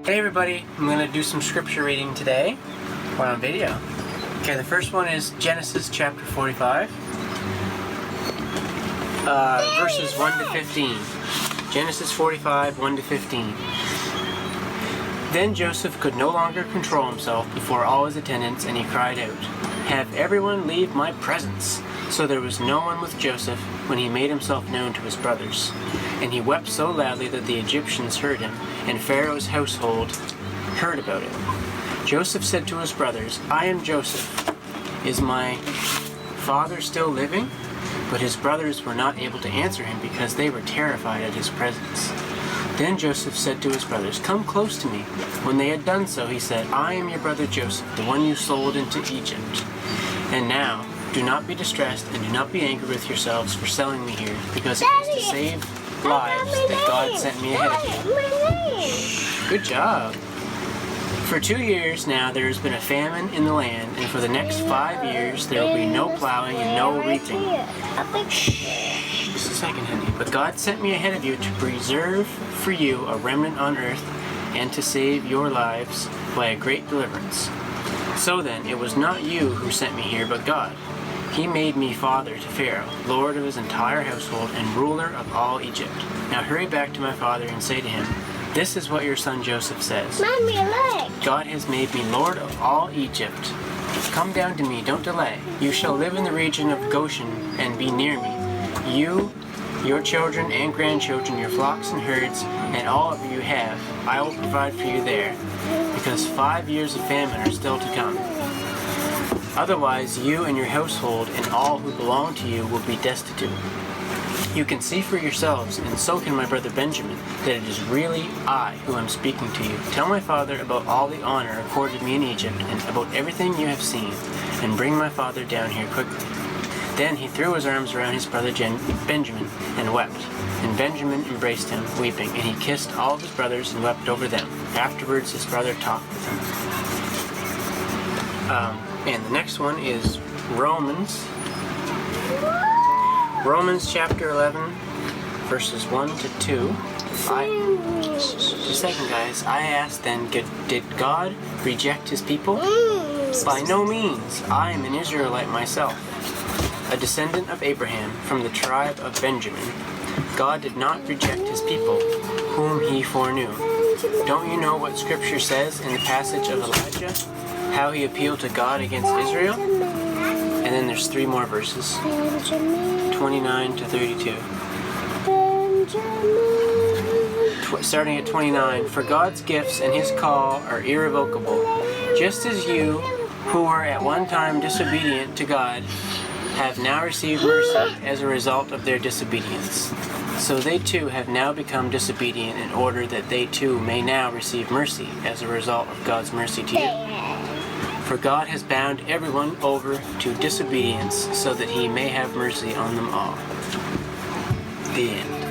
Hey everybody, I'm going to do some scripture reading today. We're on video. Okay, the first one is Genesis chapter 45, verses 1 to 15. Genesis 45, 1 to 15. Then Joseph could no longer control himself before all his attendants, and he cried out, "Have everyone leave my presence." So there was no one with Joseph when he made himself known to his brothers. And he wept so loudly that the Egyptians heard him, and Pharaoh's household heard about it. Joseph said to his brothers, "I am Joseph. Is my father still living?" But his brothers were not able to answer him because they were terrified at his presence. Then Joseph said to his brothers, "Come close to me." When they had done so, he said, "I am your brother Joseph, the one you sold into Egypt. And now, do not be distressed and do not be angry with yourselves for selling me here, because it was to save lives that God sent me ahead of you." Good job. For 2 years now there has been a famine in the land, and for the next 5 years there will be no plowing and no reaping. Just a second, honey. But God sent me ahead of you to preserve for you a remnant on earth and to save your lives by a great deliverance. So then, it was not you who sent me here, but God. He made me father to Pharaoh, lord of his entire household and ruler of all Egypt. Now hurry back to my father and say to him, "This is what your son Joseph says. Mommy, look. God has made me lord of all Egypt. Come down to me, don't delay. You shall live in the region of Goshen and be near me. You, your children and grandchildren, your flocks and herds, and all of you have, I will provide for you there, because 5 years of famine are still to come. Otherwise, you and your household and all who belong to you will be destitute. You can see for yourselves, and so can my brother Benjamin, that it is really I who am speaking to you. Tell my father about all the honor accorded me in Egypt and about everything you have seen, and bring my father down here quickly." Then he threw his arms around his brother Benjamin and wept. And Benjamin embraced him, weeping, and he kissed all of his brothers and wept over them. Afterwards his brother talked with him. And the next one is Romans chapter 11, verses 1 to 2. Just a second, guys. I asked then, did God reject his people? By no means. I am an Israelite myself, a descendant of Abraham from the tribe of Benjamin. God did not reject his people, whom he foreknew. Don't you know what Scripture says in the passage of Elijah? How he appealed to God against Israel? And then there's 3 more verses. 29 to 32. Starting at 29. For God's gifts and his call are irrevocable. Just as you, who were at one time disobedient to God, have now received mercy as a result of their disobedience. So they too have now become disobedient in order that they too may now receive mercy as a result of God's mercy to you. For God has bound everyone over to disobedience so that he may have mercy on them all. The end.